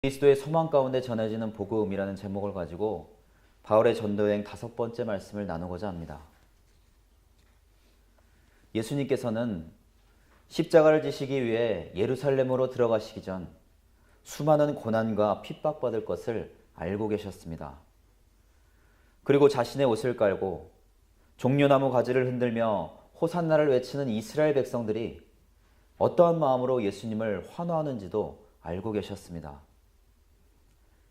그리스도의 소망 가운데 전해지는 복음이라는 제목을 가지고 바울의 전도여행 5번째 말씀을 나누고자 합니다. 예수님께서는 십자가를 지시기 위해 예루살렘으로 들어가시기 전 수많은 고난과 핍박받을 것을 알고 계셨습니다. 그리고 자신의 옷을 깔고 종려나무 가지를 흔들며 호산나를 외치는 이스라엘 백성들이 어떠한 마음으로 예수님을 환호하는지도 알고 계셨습니다.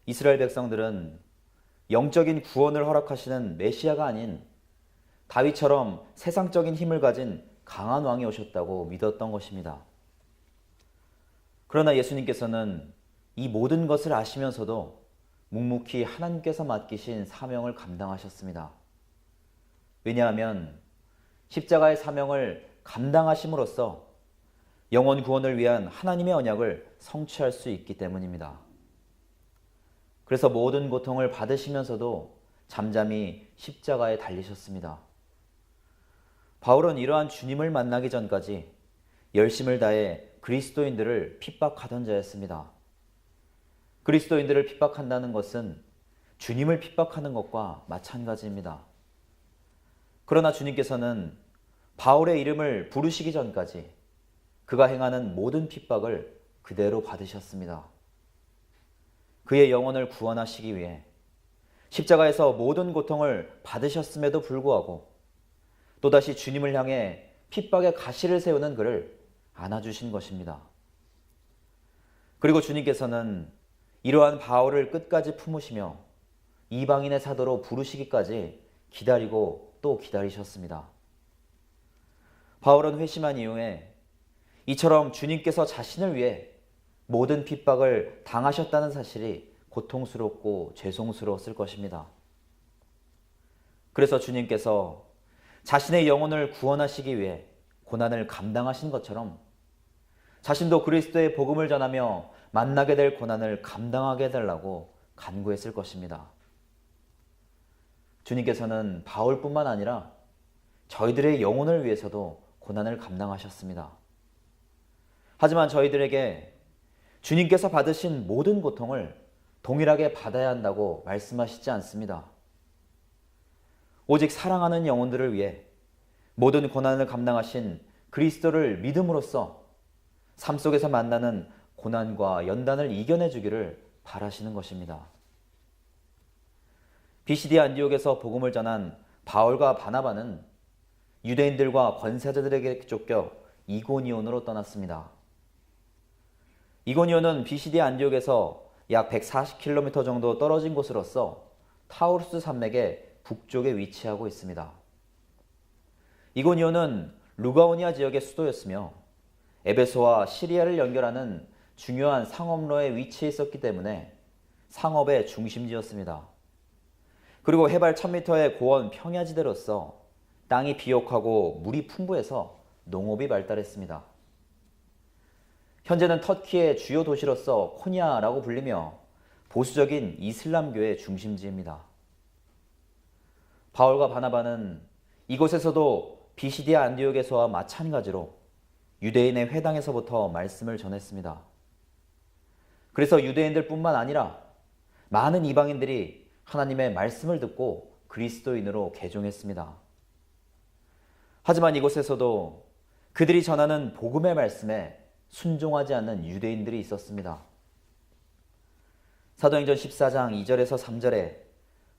이스라엘 백성들은 영적인 구원을 허락하시는 메시아가 아닌 다윗처럼 세상적인 힘을 가진 강한 왕이 오셨다고 믿었던 것입니다. 그러나 예수님께서는 이 모든 것을 아시면서도 묵묵히 하나님께서 맡기신 사명을 감당하셨습니다. 왜냐하면 십자가의 사명을 감당하심으로써 영혼 구원을 위한 하나님의 언약을 성취할 수 있기 때문입니다. 그래서 모든 고통을 받으시면서도 잠잠히 십자가에 달리셨습니다. 바울은 이러한 주님을 만나기 전까지 열심을 다해 그리스도인들을 핍박하던 자였습니다. 그리스도인들을 핍박한다는 것은 주님을 핍박하는 것과 마찬가지입니다. 그러나 주님께서는 바울의 이름을 부르시기 전까지 그가 행하는 모든 핍박을 그대로 받으셨습니다. 그의 영혼을 구원하시기 위해 십자가에서 모든 고통을 받으셨음에도 불구하고 또다시 주님을 향해 핍박의 가시를 세우는 그를 안아주신 것입니다. 그리고 주님께서는 이러한 바울을 끝까지 품으시며 이방인의 사도로 부르시기까지 기다리고 또 기다리셨습니다. 바울은 회심한 이후에 이처럼 주님께서 자신을 위해 모든 핍박을 당하셨다는 사실이 고통스럽고 죄송스러웠을 것입니다. 그래서 주님께서 자신의 영혼을 구원하시기 위해 고난을 감당하신 것처럼 자신도 그리스도의 복음을 전하며 만나게 될 고난을 감당하게 해달라고 간구했을 것입니다. 주님께서는 바울뿐만 아니라 저희들의 영혼을 위해서도 고난을 감당하셨습니다. 하지만 저희들에게 주님께서 받으신 모든 고통을 동일하게 받아야 한다고 말씀하시지 않습니다. 오직 사랑하는 영혼들을 위해 모든 고난을 감당하신 그리스도를 믿음으로써 삶 속에서 만나는 고난과 연단을 이겨내 주기를 바라시는 것입니다. 비시디 안디옥에서 복음을 전한 바울과 바나바는 유대인들과 권세자들에게 쫓겨 이고니온으로 떠났습니다. 이고니온은 비시디 안디옥에서 약 140km 정도 떨어진 곳으로서 타우루스 산맥의 북쪽에 위치하고 있습니다. 이고니온은 루가오니아 지역의 수도였으며 에베소와 시리아를 연결하는 중요한 상업로에 위치해 있었기 때문에 상업의 중심지였습니다. 그리고 해발 1000m의 고원 평야지대로서 땅이 비옥하고 물이 풍부해서 농업이 발달했습니다. 현재는 터키의 주요 도시로서 코냐라고 불리며 보수적인 이슬람교의 중심지입니다. 바울과 바나바는 이곳에서도 비시디아 안디옥에서와 마찬가지로 유대인의 회당에서부터 말씀을 전했습니다. 그래서 유대인들뿐만 아니라 많은 이방인들이 하나님의 말씀을 듣고 그리스도인으로 개종했습니다. 하지만 이곳에서도 그들이 전하는 복음의 말씀에 순종하지 않는 유대인들이 있었습니다. 사도행전 14장 2절에서 3절에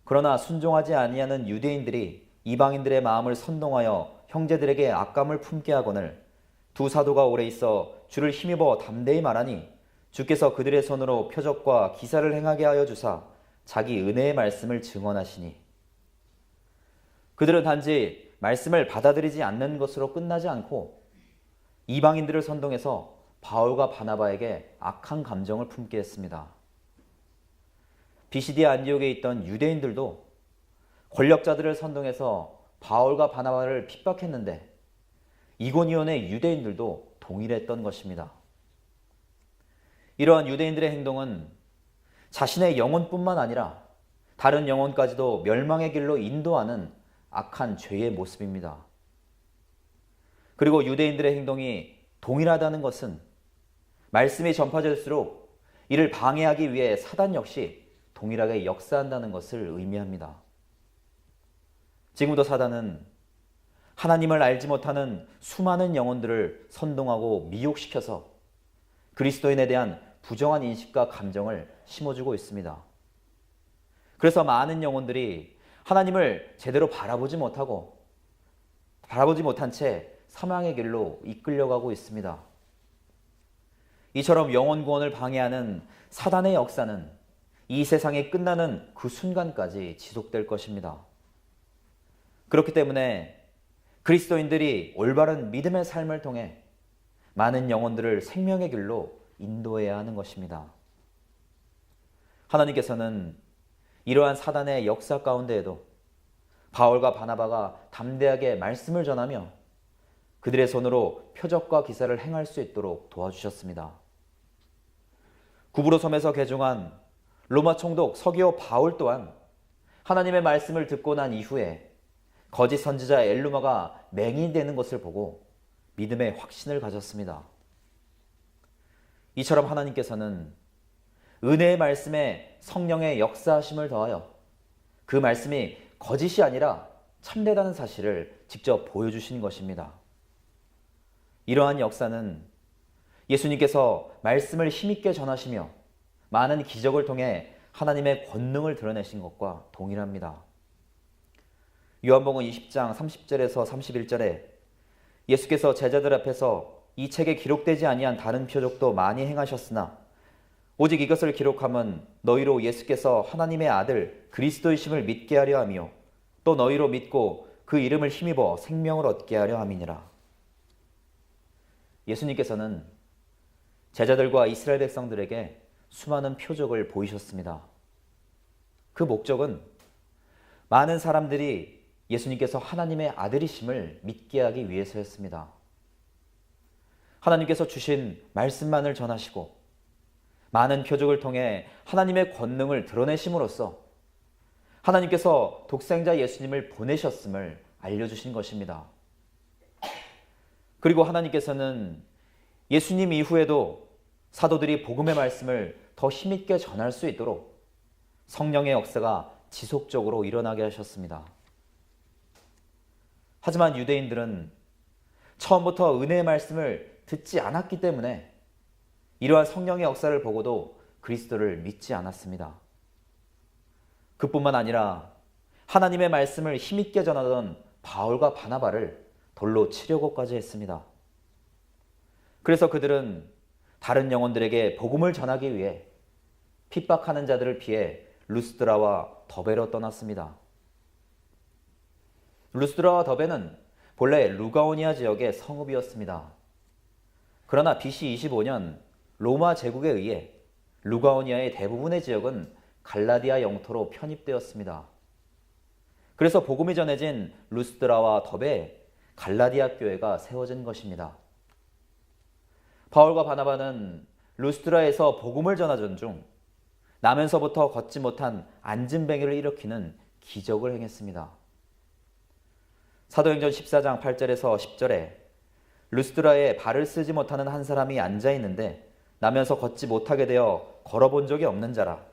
그러나 순종하지 아니하는 유대인들이 이방인들의 마음을 선동하여 형제들에게 악감을 품게 하거늘 두 사도가 오래 있어 주를 힘입어 담대히 말하니 주께서 그들의 손으로 표적과 기사를 행하게 하여 주사 자기 은혜의 말씀을 증언하시니 그들은 단지 말씀을 받아들이지 않는 것으로 끝나지 않고 이방인들을 선동해서 바울과 바나바에게 악한 감정을 품게 했습니다. 비시디아 안디옥에 있던 유대인들도 권력자들을 선동해서 바울과 바나바를 핍박했는데 이고니온의 유대인들도 동일했던 것입니다. 이러한 유대인들의 행동은 자신의 영혼뿐만 아니라 다른 영혼까지도 멸망의 길로 인도하는 악한 죄의 모습입니다. 그리고 유대인들의 행동이 동일하다는 것은 말씀이 전파될수록 이를 방해하기 위해 사단 역시 동일하게 역사한다는 것을 의미합니다. 지금도 사단은 하나님을 알지 못하는 수많은 영혼들을 선동하고 미혹시켜서 그리스도인에 대한 부정한 인식과 감정을 심어주고 있습니다. 그래서 많은 영혼들이 하나님을 제대로 바라보지 못한 채 사망의 길로 이끌려가고 있습니다. 이처럼 영혼 구원을 방해하는 사단의 역사는 이 세상이 끝나는 그 순간까지 지속될 것입니다. 그렇기 때문에 그리스도인들이 올바른 믿음의 삶을 통해 많은 영혼들을 생명의 길로 인도해야 하는 것입니다. 하나님께서는 이러한 사단의 역사 가운데에도 바울과 바나바가 담대하게 말씀을 전하며 그들의 손으로 표적과 기사를 행할 수 있도록 도와주셨습니다. 구브로 섬에서 개종한 로마 총독 서기오 바울 또한 하나님의 말씀을 듣고 난 이후에 거짓 선지자 엘루마가 맹인되는 것을 보고 믿음의 확신을 가졌습니다. 이처럼 하나님께서는 은혜의 말씀에 성령의 역사하심을 더하여 그 말씀이 거짓이 아니라 참되다는 사실을 직접 보여주신 것입니다. 이러한 역사는 예수님께서 말씀을 힘있게 전하시며 많은 기적을 통해 하나님의 권능을 드러내신 것과 동일합니다. 요한복음 20장 30절에서 31절에 예수께서 제자들 앞에서 이 책에 기록되지 아니한 다른 표적도 많이 행하셨으나 오직 이것을 기록함은 너희로 예수께서 하나님의 아들 그리스도이심을 믿게 하려 하며 또 너희로 믿고 그 이름을 힘입어 생명을 얻게 하려 함이니라. 예수님께서는 제자들과 이스라엘 백성들에게 수많은 표적을 보이셨습니다. 그 목적은 많은 사람들이 예수님께서 하나님의 아들이심을 믿게 하기 위해서였습니다. 하나님께서 주신 말씀만을 전하시고 많은 표적을 통해 하나님의 권능을 드러내심으로써 하나님께서 독생자 예수님을 보내셨음을 알려주신 것입니다. 그리고 하나님께서는 예수님 이후에도 사도들이 복음의 말씀을 더 힘있게 전할 수 있도록 성령의 역사가 지속적으로 일어나게 하셨습니다. 하지만 유대인들은 처음부터 은혜의 말씀을 듣지 않았기 때문에 이러한 성령의 역사를 보고도 그리스도를 믿지 않았습니다. 그뿐만 아니라 하나님의 말씀을 힘있게 전하던 바울과 바나바를 돌로 치려고까지 했습니다. 그래서 그들은 다른 영혼들에게 복음을 전하기 위해 핍박하는 자들을 피해 루스드라와 더베로 떠났습니다. 루스드라와 더베는 본래 루가오니아 지역의 성읍이었습니다. 그러나 BC 25년 로마 제국에 의해 루가오니아의 대부분의 지역은 갈라디아 영토로 편입되었습니다. 그래서 복음이 전해진 루스드라와 더베에 갈라디아 교회가 세워진 것입니다. 바울과 바나바는 루스드라에서 복음을 전하던 중 나면서부터 걷지 못한 앉은뱅이를 일으키는 기적을 행했습니다. 사도행전 14장 8절에서 10절에 루스드라에 발을 쓰지 못하는 한 사람이 앉아 있는데 나면서 걷지 못하게 되어 걸어본 적이 없는 자라.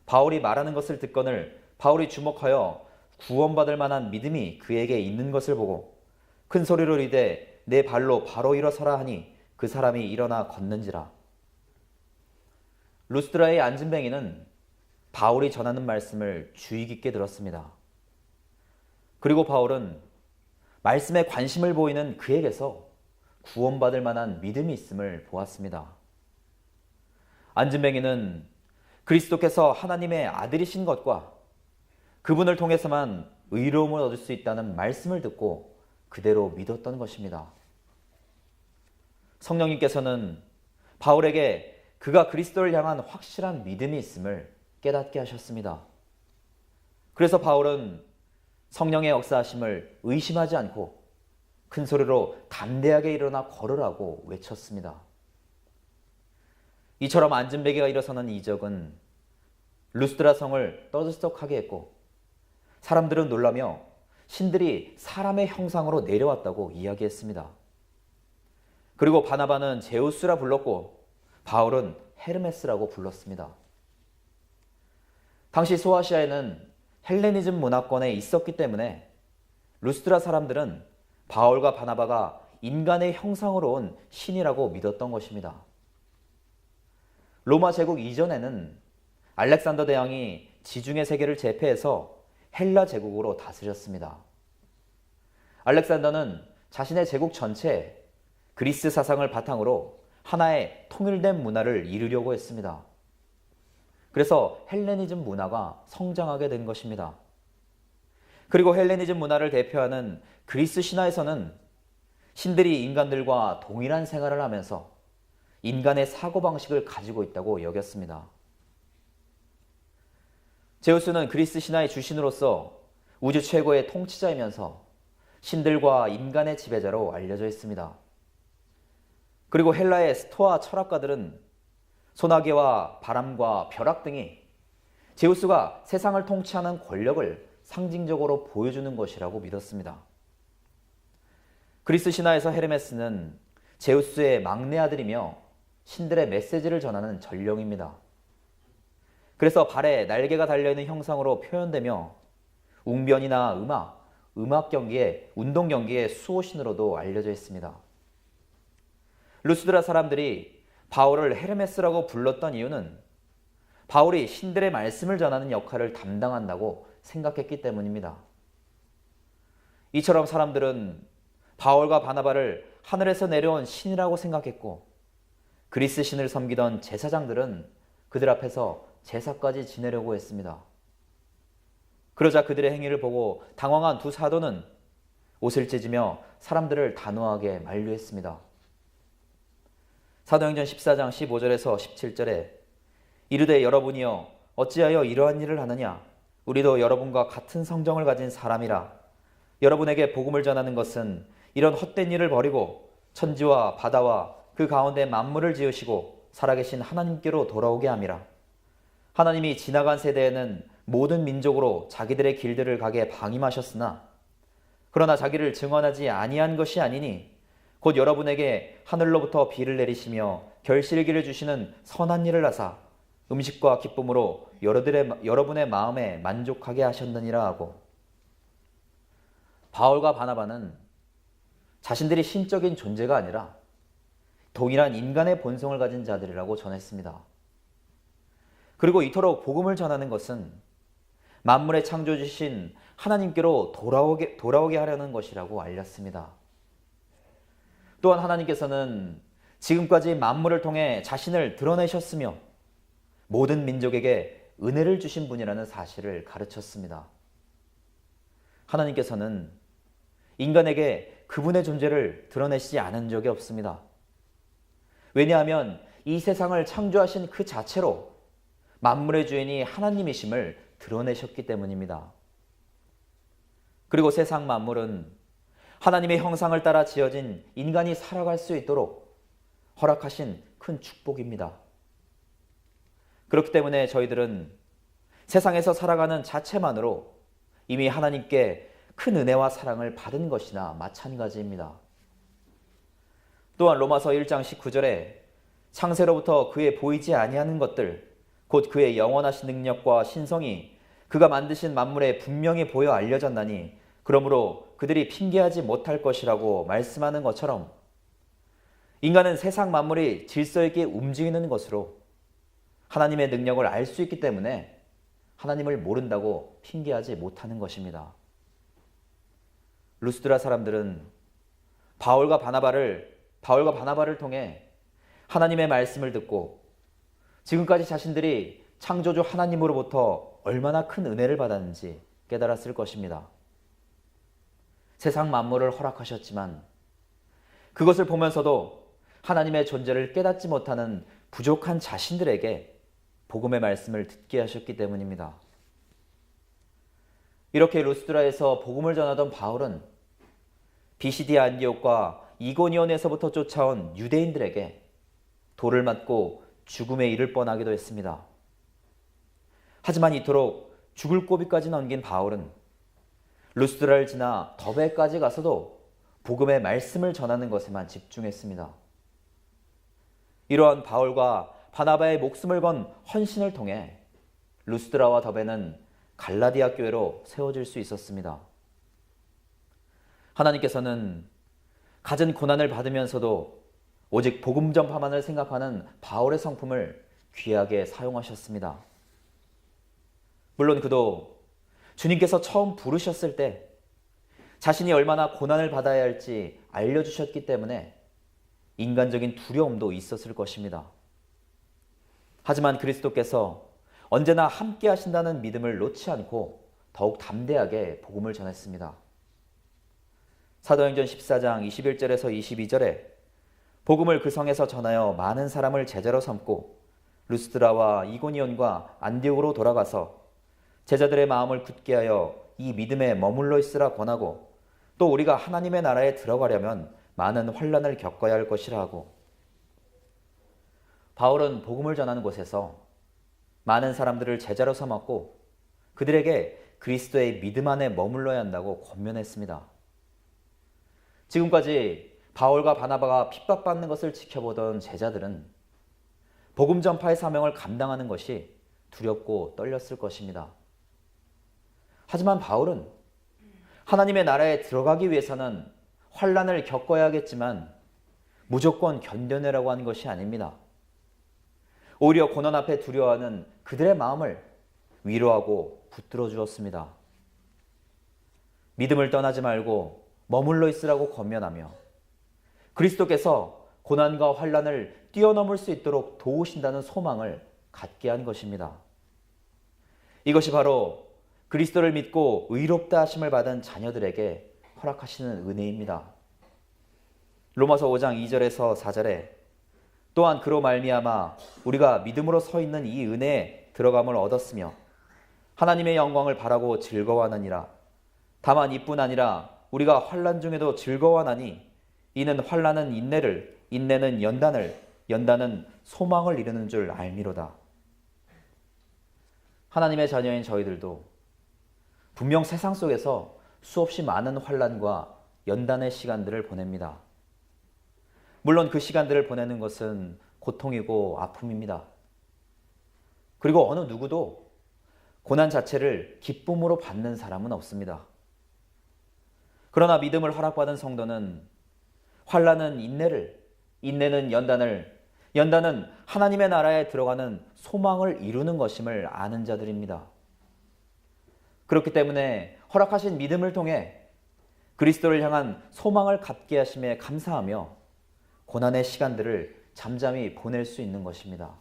바울이 말하는 것을 듣거늘 바울이 주목하여 구원받을 만한 믿음이 그에게 있는 것을 보고 큰 소리로 이르되 내 발로 바로 일어서라 하니 그 사람이 일어나 걷는지라. 루스드라의 앉은뱅이는 바울이 전하는 말씀을 주의 깊게 들었습니다. 그리고 바울은 말씀에 관심을 보이는 그에게서 구원받을 만한 믿음이 있음을 보았습니다. 앉은뱅이는 그리스도께서 하나님의 아들이신 것과 그분을 통해서만 의로움을 얻을 수 있다는 말씀을 듣고 그대로 믿었던 것입니다. 성령님께서는 바울에게 그가 그리스도를 향한 확실한 믿음이 있음을 깨닫게 하셨습니다. 그래서 바울은 성령의 역사하심을 의심하지 않고 큰 소리로 담대하게 일어나 걸으라고 외쳤습니다. 이처럼 앉은뱅이가 일어서는 이적은 루스드라 성을 떠들썩하게 했고 사람들은 놀라며 신들이 사람의 형상으로 내려왔다고 이야기했습니다. 그리고 바나바는 제우스라 불렀고 바울은 헤르메스라고 불렀습니다. 당시 소아시아에는 헬레니즘 문화권에 있었기 때문에 루스드라 사람들은 바울과 바나바가 인간의 형상으로 온 신이라고 믿었던 것입니다. 로마 제국 이전에는 알렉산더 대왕이 지중해 세계를 제패해서 헬라 제국으로 다스렸습니다. 알렉산더는 자신의 제국 전체에 그리스 사상을 바탕으로 하나의 통일된 문화를 이루려고 했습니다. 그래서 헬레니즘 문화가 성장하게 된 것입니다. 그리고 헬레니즘 문화를 대표하는 그리스 신화에서는 신들이 인간들과 동일한 생활을 하면서 인간의 사고방식을 가지고 있다고 여겼습니다. 제우스는 그리스 신화의 주신으로서 우주 최고의 통치자이면서 신들과 인간의 지배자로 알려져 있습니다. 그리고 헬라의 스토아 철학가들은 소나기와 바람과 벼락 등이 제우스가 세상을 통치하는 권력을 상징적으로 보여주는 것이라고 믿었습니다. 그리스 신화에서 헤르메스는 제우스의 막내 아들이며 신들의 메시지를 전하는 전령입니다. 그래서 발에 날개가 달려있는 형상으로 표현되며 웅변이나 음악 경기에, 운동 경기의 수호신으로도 알려져 있습니다. 루스드라 사람들이 바울을 헤르메스라고 불렀던 이유는 바울이 신들의 말씀을 전하는 역할을 담당한다고 생각했기 때문입니다. 이처럼 사람들은 바울과 바나바를 하늘에서 내려온 신이라고 생각했고 그리스 신을 섬기던 제사장들은 그들 앞에서 제사까지 지내려고 했습니다. 그러자 그들의 행위를 보고 당황한 두 사도는 옷을 찢으며 사람들을 단호하게 만류했습니다. 사도행전 14장 15절에서 17절에 이르되 여러분이여 어찌하여 이러한 일을 하느냐 우리도 여러분과 같은 성정을 가진 사람이라 여러분에게 복음을 전하는 것은 이런 헛된 일을 버리고 천지와 바다와 그 가운데 만물을 지으시고 살아계신 하나님께로 돌아오게 함이라. 하나님이 지나간 세대에는 모든 민족으로 자기들의 길들을 가게 방임하셨으나 그러나 자기를 증언하지 아니한 것이 아니니 곧 여러분에게 하늘로부터 비를 내리시며 결실기를 주시는 선한 일을 하사 음식과 기쁨으로 여러분의 마음에 만족하게 하셨느니라 하고 바울과 바나바는 자신들이 신적인 존재가 아니라 동일한 인간의 본성을 가진 자들이라고 전했습니다. 그리고 이토록 복음을 전하는 것은 만물의 창조주신 하나님께로 돌아오게 하려는 것이라고 알렸습니다. 또한 하나님께서는 지금까지 만물을 통해 자신을 드러내셨으며 모든 민족에게 은혜를 주신 분이라는 사실을 가르쳤습니다. 하나님께서는 인간에게 그분의 존재를 드러내시지 않은 적이 없습니다. 왜냐하면 이 세상을 창조하신 그 자체로 만물의 주인이 하나님이심을 드러내셨기 때문입니다. 그리고 세상 만물은 하나님의 형상을 따라 지어진 인간이 살아갈 수 있도록 허락하신 큰 축복입니다. 그렇기 때문에 저희들은 세상에서 살아가는 자체만으로 이미 하나님께 큰 은혜와 사랑을 받은 것이나 마찬가지입니다. 또한 로마서 1장 19절에 창세로부터 그의 보이지 아니하는 것들 곧 그의 영원하신 능력과 신성이 그가 만드신 만물에 분명히 보여 알려졌나니 그러므로 그들이 핑계하지 못할 것이라고 말씀하는 것처럼 인간은 세상 만물이 질서 있게 움직이는 것으로 하나님의 능력을 알 수 있기 때문에 하나님을 모른다고 핑계하지 못하는 것입니다. 루스드라 사람들은 바울과 바나바를 통해 하나님의 말씀을 듣고 지금까지 자신들이 창조주 하나님으로부터 얼마나 큰 은혜를 받았는지 깨달았을 것입니다. 세상 만물을 허락하셨지만 그것을 보면서도 하나님의 존재를 깨닫지 못하는 부족한 자신들에게 복음의 말씀을 듣게 하셨기 때문입니다. 이렇게 루스드라에서 복음을 전하던 바울은 비시디아 안디옥과 이고니온에서부터 쫓아온 유대인들에게 돌을 맞고 죽음에 이를 뻔하기도 했습니다. 하지만 이토록 죽을 고비까지 넘긴 바울은 루스드라를 지나 더베까지 가서도 복음의 말씀을 전하는 것에만 집중했습니다. 이러한 바울과 바나바의 목숨을 건 헌신을 통해 루스드라와 더베는 갈라디아 교회로 세워질 수 있었습니다. 하나님께서는 갖은 고난을 받으면서도 오직 복음 전파만을 생각하는 바울의 성품을 귀하게 사용하셨습니다. 물론 그도 주님께서 처음 부르셨을 때 자신이 얼마나 고난을 받아야 할지 알려주셨기 때문에 인간적인 두려움도 있었을 것입니다. 하지만 그리스도께서 언제나 함께 하신다는 믿음을 놓지 않고 더욱 담대하게 복음을 전했습니다. 사도행전 14장 21절에서 22절에 복음을 그 성에서 전하여 많은 사람을 제자로 삼고 루스드라와 이고니온과 안디옥으로 돌아가서 제자들의 마음을 굳게 하여 이 믿음에 머물러 있으라 권하고 또 우리가 하나님의 나라에 들어가려면 많은 환난을 겪어야 할 것이라 하고, 바울은 복음을 전하는 곳에서 많은 사람들을 제자로 삼았고 그들에게 그리스도의 믿음 안에 머물러야 한다고 권면했습니다. 지금까지 바울과 바나바가 핍박받는 것을 지켜보던 제자들은 복음 전파의 사명을 감당하는 것이 두렵고 떨렸을 것입니다. 하지만 바울은 하나님의 나라에 들어가기 위해서는 환난을 겪어야겠지만 무조건 견뎌내라고 하는 것이 아닙니다. 오히려 고난 앞에 두려워하는 그들의 마음을 위로하고 붙들어 주었습니다. 믿음을 떠나지 말고 머물러 있으라고 권면하며 그리스도께서 고난과 환난을 뛰어넘을 수 있도록 도우신다는 소망을 갖게 한 것입니다. 이것이 바로 그리스도를 믿고 의롭다 하심을 받은 자녀들에게 허락하시는 은혜입니다. 로마서 5장 2절에서 4절에 또한 그로 말미암아 우리가 믿음으로 서 있는 이 은혜에 들어감을 얻었으며 하나님의 영광을 바라고 즐거워하느니라. 다만 이뿐 아니라 우리가 환난 중에도 즐거워하나니 이는 환난은 인내를, 인내는 연단을, 연단은 소망을 이루는 줄 알미로다. 하나님의 자녀인 저희들도 분명 세상 속에서 수없이 많은 환난과 연단의 시간들을 보냅니다. 물론 그 시간들을 보내는 것은 고통이고 아픔입니다. 그리고 어느 누구도 고난 자체를 기쁨으로 받는 사람은 없습니다. 그러나 믿음을 허락받은 성도는 환난은 인내를, 인내는 연단을, 연단은 하나님의 나라에 들어가는 소망을 이루는 것임을 아는 자들입니다. 그렇기 때문에 허락하신 믿음을 통해 그리스도를 향한 소망을 갖게 하심에 감사하며 고난의 시간들을 잠잠히 보낼 수 있는 것입니다.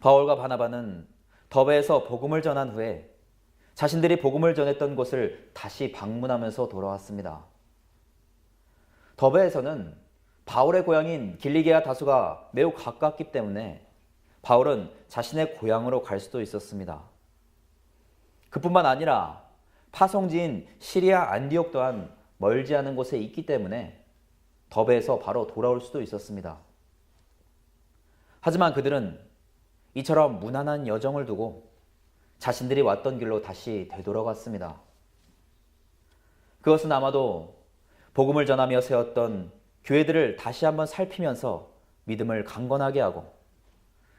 바울과 바나바는 더베에서 복음을 전한 후에 자신들이 복음을 전했던 곳을 다시 방문하면서 돌아왔습니다. 더베에서는 바울의 고향인 길리게아 다수가 매우 가깝기 때문에 바울은 자신의 고향으로 갈 수도 있었습니다. 그뿐만 아니라 파송지인 시리아 안디옥 또한 멀지 않은 곳에 있기 때문에 더베에서 바로 돌아올 수도 있었습니다. 하지만 그들은 이처럼 무난한 여정을 두고 자신들이 왔던 길로 다시 되돌아갔습니다. 그것은 아마도 복음을 전하며 세웠던 교회들을 다시 한번 살피면서 믿음을 강건하게 하고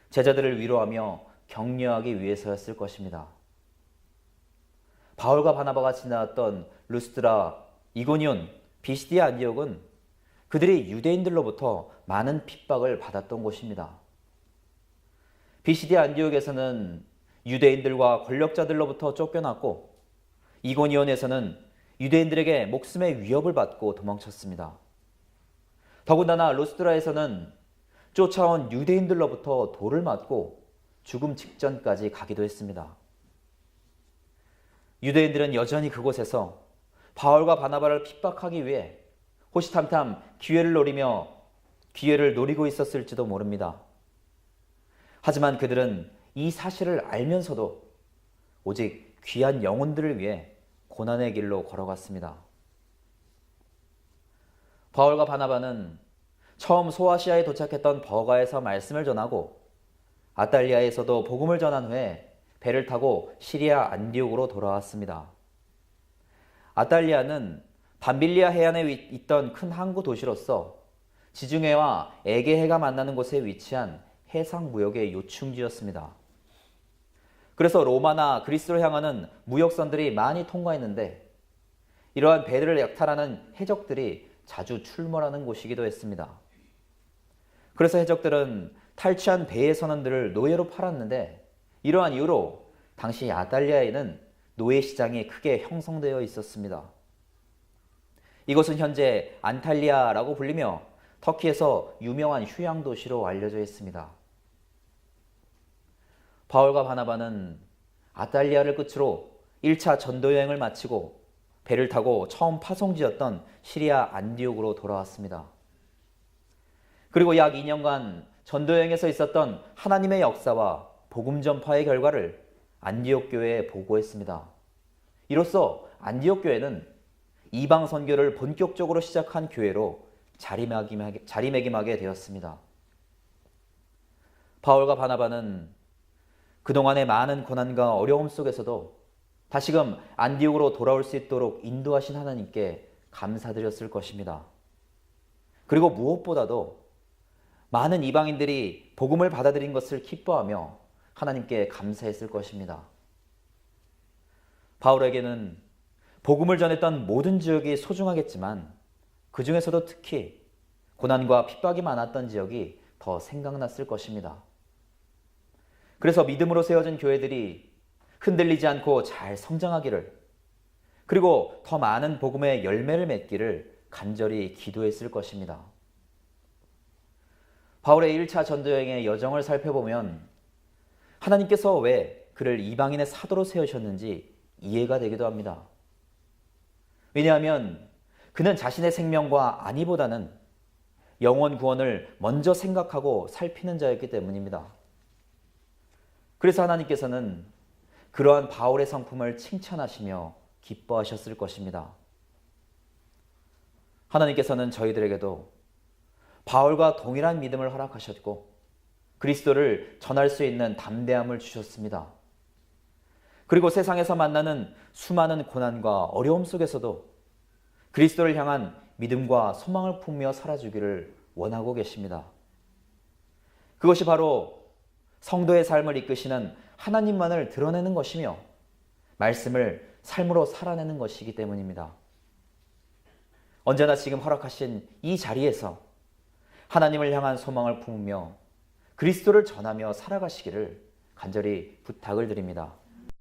제자들을 위로하며 격려하기 위해서였을 것입니다. 바울과 바나바가 지나왔던 루스드라, 이고니온, 비시디아 안디옥은 그들이 유대인들로부터 많은 핍박을 받았던 곳입니다. 비시디아 안디옥에서는 유대인들과 권력자들로부터 쫓겨났고 이고니온에서는 유대인들에게 목숨의 위협을 받고 도망쳤습니다. 더군다나 루스드라에서는 쫓아온 유대인들로부터 돌을 맞고 죽음 직전까지 가기도 했습니다. 유대인들은 여전히 그곳에서 바울과 바나바를 핍박하기 위해 호시탐탐 기회를 노리고 있었을지도 모릅니다. 하지만 그들은 이 사실을 알면서도 오직 귀한 영혼들을 위해 고난의 길로 걸어갔습니다. 바울과 바나바는 처음 소아시아에 도착했던 버가에서 말씀을 전하고 아탈리아에서도 복음을 전한 후에 배를 타고 시리아 안디옥으로 돌아왔습니다. 아탈리아는 밤빌리아 해안에 있던 큰 항구 도시로서 지중해와 에게해가 만나는 곳에 위치한 해상무역의 요충지였습니다. 그래서 로마나 그리스로 향하는 무역선들이 많이 통과했는데 이러한 배들을 약탈하는 해적들이 자주 출몰하는 곳이기도 했습니다. 그래서 해적들은 탈취한 배의 선원들을 노예로 팔았는데 이러한 이유로 당시 아달리아에는 노예 시장이 크게 형성되어 있었습니다. 이곳은 현재 안탈리아라고 불리며 터키에서 유명한 휴양 도시로 알려져 있습니다. 바울과 바나바는 아달리아를 끝으로 1차 전도 여행을 마치고 배를 타고 처음 파송지였던 시리아 안디옥으로 돌아왔습니다. 그리고 약 2년간 전도 여행에서 있었던 하나님의 역사와 복음 전파의 결과를 안디옥 교회에 보고했습니다. 이로써 안디옥 교회는 이방 선교를 본격적으로 시작한 교회로 자리매김하게 되었습니다. 바울과 바나바는 그동안의 많은 고난과 어려움 속에서도 다시금 안디옥으로 돌아올 수 있도록 인도하신 하나님께 감사드렸을 것입니다. 그리고 무엇보다도 많은 이방인들이 복음을 받아들인 것을 기뻐하며 하나님께 감사했을 것입니다. 바울에게는 복음을 전했던 모든 지역이 소중하겠지만 그 중에서도 특히 고난과 핍박이 많았던 지역이 더 생각났을 것입니다. 그래서 믿음으로 세워진 교회들이 흔들리지 않고 잘 성장하기를, 그리고 더 많은 복음의 열매를 맺기를 간절히 기도했을 것입니다. 바울의 1차 전도여행의 여정을 살펴보면 하나님께서 왜 그를 이방인의 사도로 세우셨는지 이해가 되기도 합니다. 왜냐하면 그는 자신의 생명과 안위보다는 영혼 구원을 먼저 생각하고 살피는 자였기 때문입니다. 그래서 하나님께서는 그러한 바울의 성품을 칭찬하시며 기뻐하셨을 것입니다. 하나님께서는 저희들에게도 바울과 동일한 믿음을 허락하셨고 그리스도를 전할 수 있는 담대함을 주셨습니다. 그리고 세상에서 만나는 수많은 고난과 어려움 속에서도 그리스도를 향한 믿음과 소망을 품며 살아주기를 원하고 계십니다. 그것이 바로 성도의 삶을 이끄시는 하나님만을 드러내는 것이며 말씀을 삶으로 살아내는 것이기 때문입니다. 언제나 지금 허락하신 이 자리에서 하나님을 향한 소망을 품으며 그리스도를 전하며 살아가시기를 간절히 부탁을 드립니다.